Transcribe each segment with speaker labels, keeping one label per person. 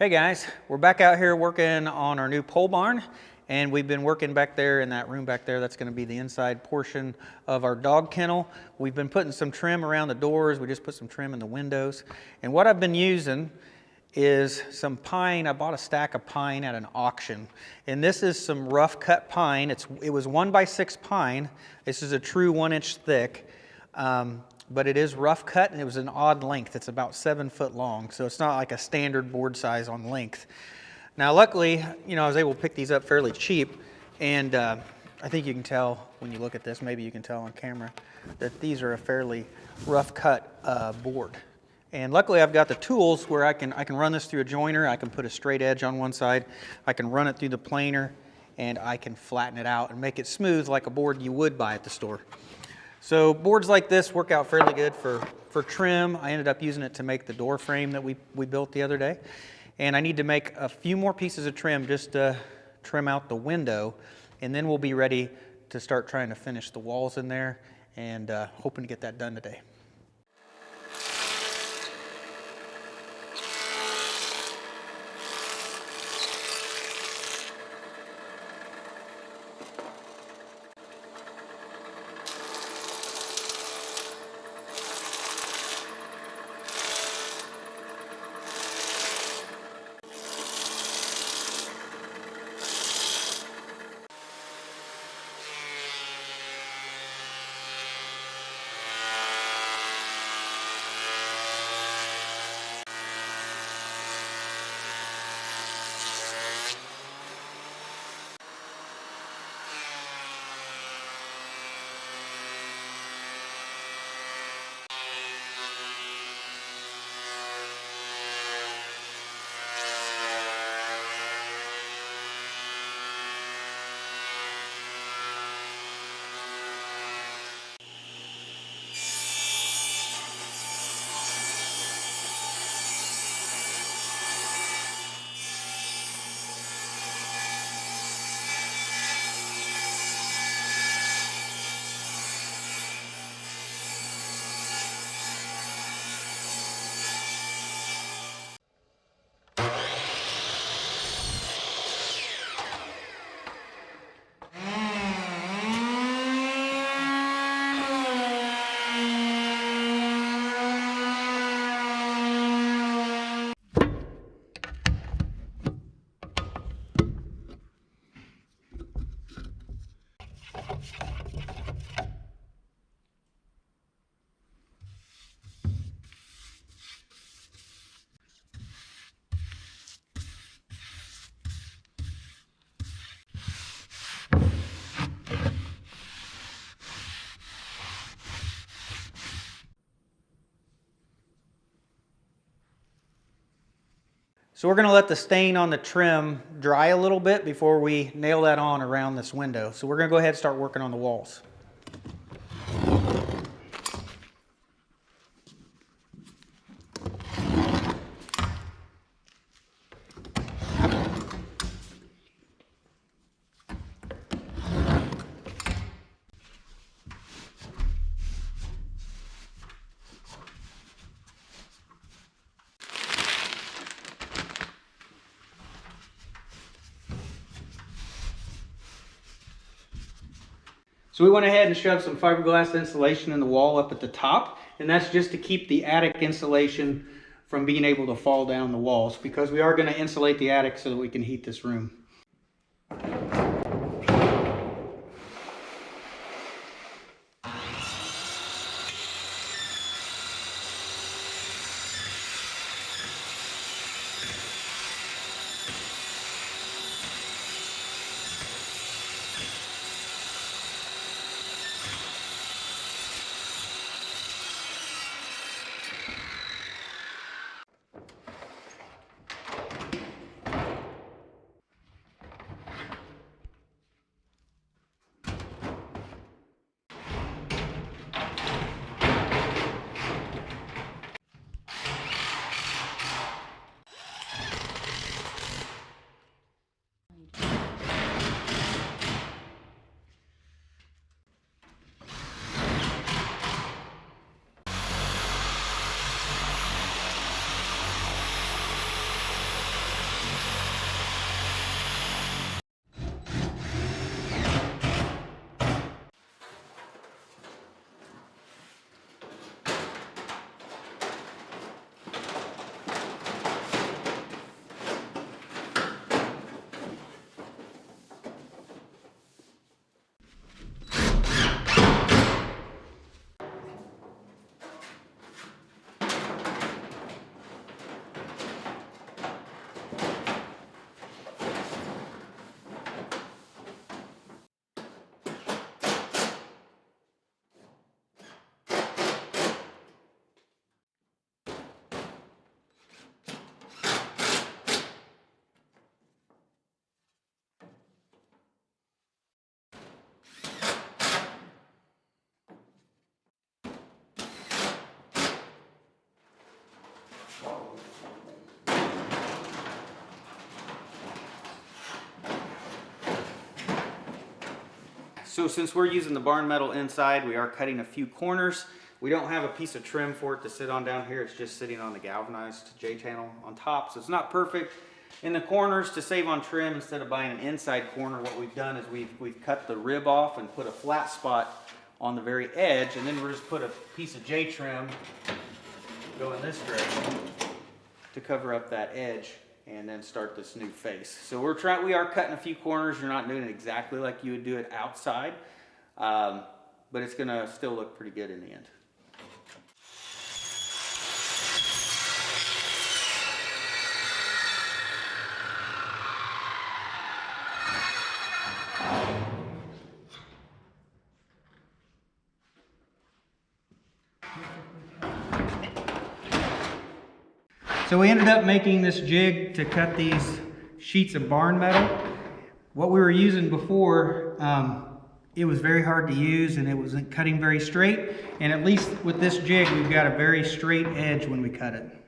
Speaker 1: Hey guys, we're back out here working on our new pole barn, and we've been working back there in that room back there. That's going to be the inside portion of our dog kennel. We've been putting some trim around the doors. We just put some trim in the windows. And what I've been using is some pine. I bought a stack of pine at an auction, and this is some rough cut pine. It was 1x6 pine. This is a true 1-inch thick. But it is rough cut, and it was an odd length. It's about 7 foot long, so it's not like a standard board size on length. Now, luckily, I was able to pick these up fairly cheap, and I think you can tell when you look at this, maybe you can tell on camera, that these are a fairly rough cut board. And luckily, I've got the tools where I can run this through a joiner. I can put a straight edge on one side. I can run it through the planer, and I can flatten it out and make it smooth like a board you would buy at the store. So boards like this work out fairly good for trim. I ended up using it to make the door frame that we built the other day. And I need to make a few more pieces of trim just to trim out the window. And then we'll be ready to start trying to finish the walls in there, and hoping to get that done today. So we're going to let the stain on the trim dry a little bit before we nail that on around this window. So we're going to go ahead and start working on the walls. So we went ahead and shoved some fiberglass insulation in the wall up at the top, and that's just to keep the attic insulation from being able to fall down the walls, because we are going to insulate the attic so that we can heat this room. So since we're using the barn metal inside, we are cutting a few corners. We don't have a piece of trim for it to sit on down here. It's just sitting on the galvanized J-channel on top, so it's not perfect. In the corners, to save on trim, instead of buying an inside corner, what we've done is we've cut the rib off and put a flat spot on the very edge, and then we'll just put a piece of J-trim going this direction to cover up that edge and then start this new face. So we are cutting a few corners. You're not doing it exactly like you would do it outside, but it's gonna still look pretty good in the end. So we ended up making this jig to cut these sheets of barn metal. What we were using before, it was very hard to use and it wasn't cutting very straight. And at least with this jig, we've got a very straight edge when we cut it.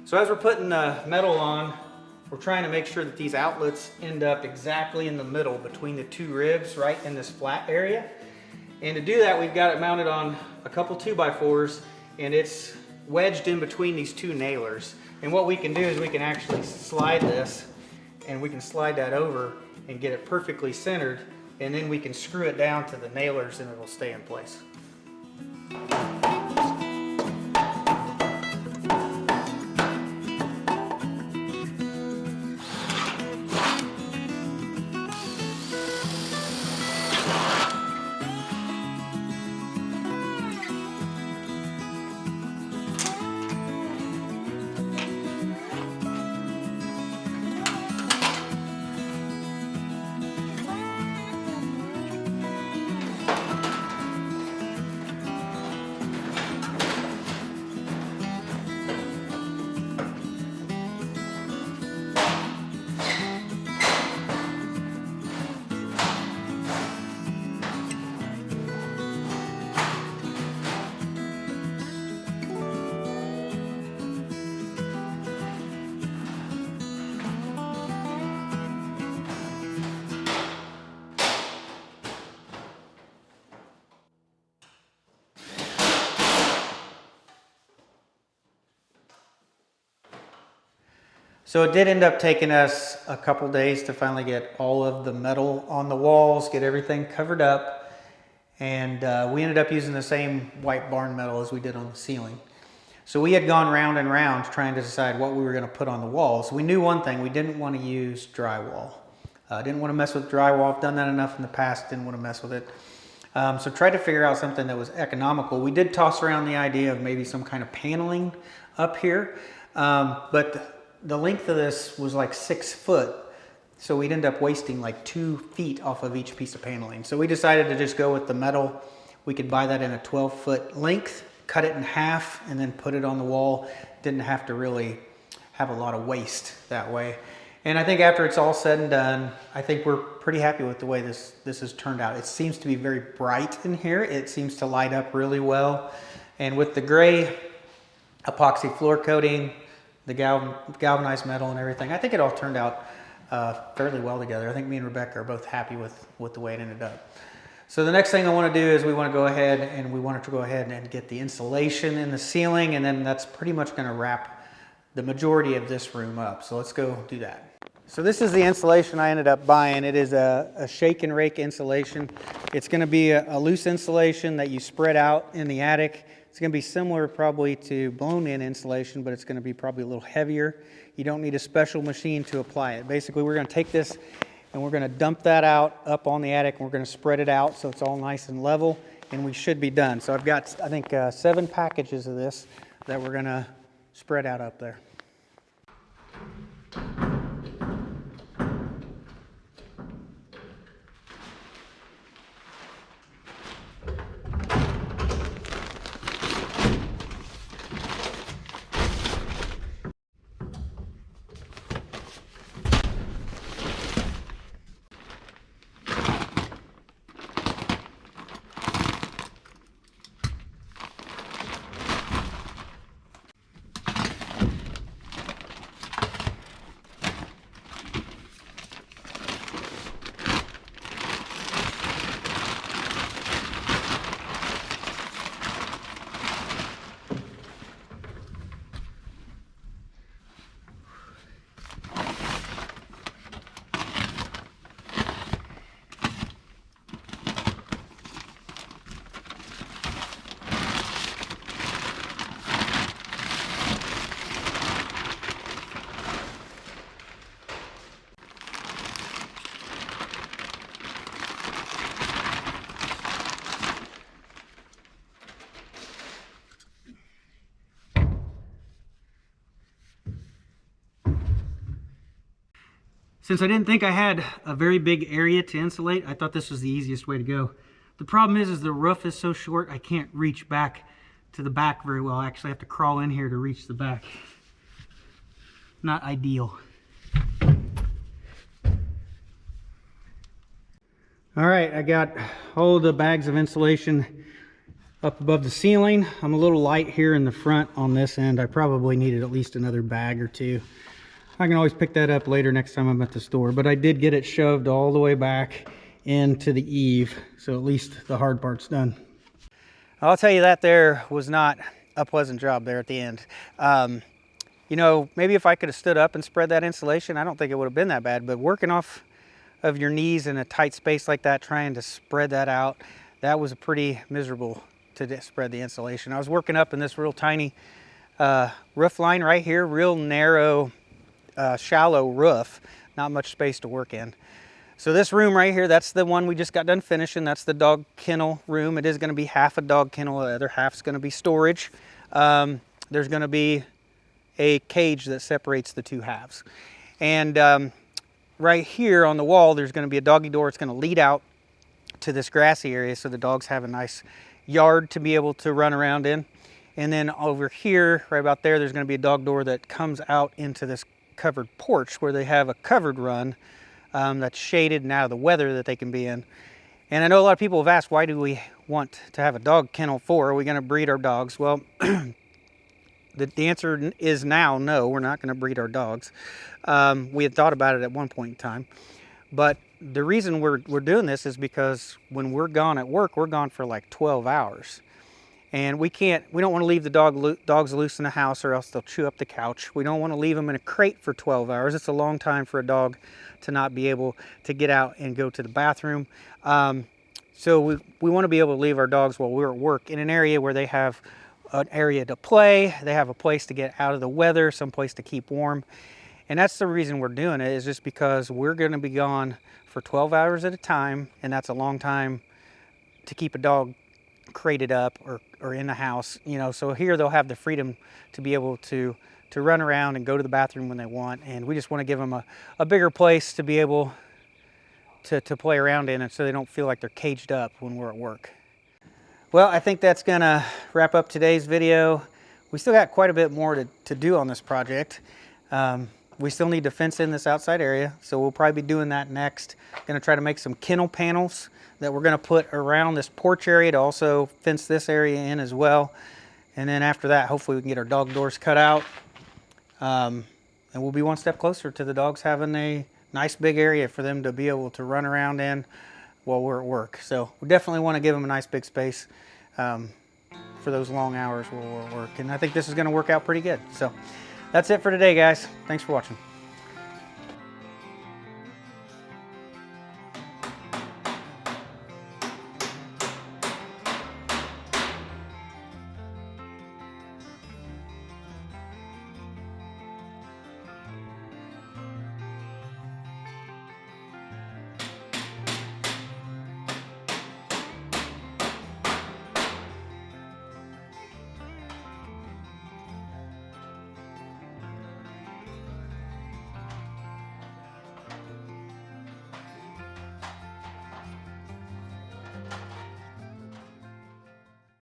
Speaker 1: So as we're putting the metal on, we're trying to make sure that these outlets end up exactly in the middle between the two ribs, right in this flat area. And to do that, we've got it mounted on a couple 2x4s, and it's wedged in between these two nailers. And what we can do is we can actually slide this, and we can slide that over and get it perfectly centered, and then we can screw it down to the nailers and it'll stay in place. So it did end up taking us a couple days to finally get all of the metal on the walls, get everything covered up, and we ended up using the same white barn metal as we did on the ceiling. So we had gone round and round trying to decide what we were going to put on the walls. We knew one thing: we didn't want to use drywall. Didn't want to mess with drywall. I've done that enough in the past, didn't want to mess with it. So tried to figure out something that was economical. We did toss around the idea of maybe some kind of paneling up here, but the length of this was like 6 foot, so we'd end up wasting like 2 feet off of each piece of paneling. So we decided to just go with the metal. We could buy that in a 12-foot length, cut it in half, and then put it on the wall. Didn't have to really have a lot of waste that way. And I think after it's all said and done, I think we're pretty happy with the way this has turned out. It seems to be very bright in here. It seems to light up really well. And with the gray epoxy floor coating, the galvanized metal and everything, I think it all turned out fairly well together. I think me and Rebecca are both happy with the way it ended up. So the next thing I want to do is we want to go ahead and get the insulation in the ceiling, and then that's pretty much going to wrap the majority of this room up. So let's go do that. So this is the insulation I ended up buying. It is a shake and rake insulation. It's going to be a loose insulation that you spread out in the attic. It's going to be similar probably to blown-in insulation, but it's going to be probably a little heavier. You don't need a special machine to apply it. Basically, we're going to take this and we're going to dump that out up on the attic, and we're going to spread it out so it's all nice and level, and we should be done. So I've got, I think, 7 packages of this that we're going to spread out up there. Since I didn't think I had a very big area to insulate, I thought this was the easiest way to go. The problem is the roof is so short I can't reach back to the back very well. I actually have to crawl in here to reach the back. Not ideal. All right, I got all the bags of insulation up above the ceiling. I'm a little light here in the front on this end. I probably needed at least another bag or two. I can always pick that up later next time I'm at the store, but I did get it shoved all the way back into the eave, so at least the hard part's done. I'll tell you that there was not a pleasant job there at the end. You know, maybe if I could have stood up and spread that insulation, I don't think it would have been that bad, but working off of your knees in a tight space like that, trying to spread that out, that was pretty miserable to spread the insulation. I was working up in this real tiny roof line right here, real narrow, shallow roof, not much space to work in. So this room right here, that's the one we just got done finishing. That's the dog kennel room. It is going to be half a dog kennel, the other half's going to be storage. There's going to be a cage that separates the two halves. And right here on the wall, there's going to be a doggy door. It's going to lead out to this grassy area so the dogs have a nice yard to be able to run around in. And then over here, right about there, there's going to be a dog door that comes out into this covered porch where they have a covered run that's shaded and out of the weather that they can be in. And I know a lot of people have asked, why do we want to have a dog kennel for? Are we going to breed our dogs? Well, the answer is now no, we're not going to breed our dogs. We had thought about it at one point in time, but the reason we're doing this is because when we're gone at work, we're gone for like 12 hours. And we don't want to leave the dogs loose in the house or else they'll chew up the couch. We don't want to leave them in a crate for 12 hours. It's a long time for a dog to not be able to get out and go to the bathroom. So we want to be able to leave our dogs while we're at work in an area where they have an area to play, they have a place to get out of the weather, some place to keep warm. And that's the reason we're doing it, is just because we're going to be gone for 12 hours at a time, and that's a long time to keep a dog crated up or in the house, you know. So here they'll have the freedom to be able to run around and go to the bathroom when they want, and we just want to give them a bigger place to be able to play around in, and so they don't feel like they're caged up when we're at work. Well, I think that's gonna wrap up today's video. We still got quite a bit more to do on this project. We still need to fence in this outside area, so we'll probably be doing that next. Gonna try to make some kennel panels that we're gonna put around this porch area to also fence this area in as well. And then after that, hopefully we can get our dog doors cut out. And we'll be one step closer to the dogs having a nice big area for them to be able to run around in while we're at work. So we definitely want to give them a nice big space for those long hours while we're at work. And I think this is going to work out pretty good. So that's it for today, guys. Thanks for watching.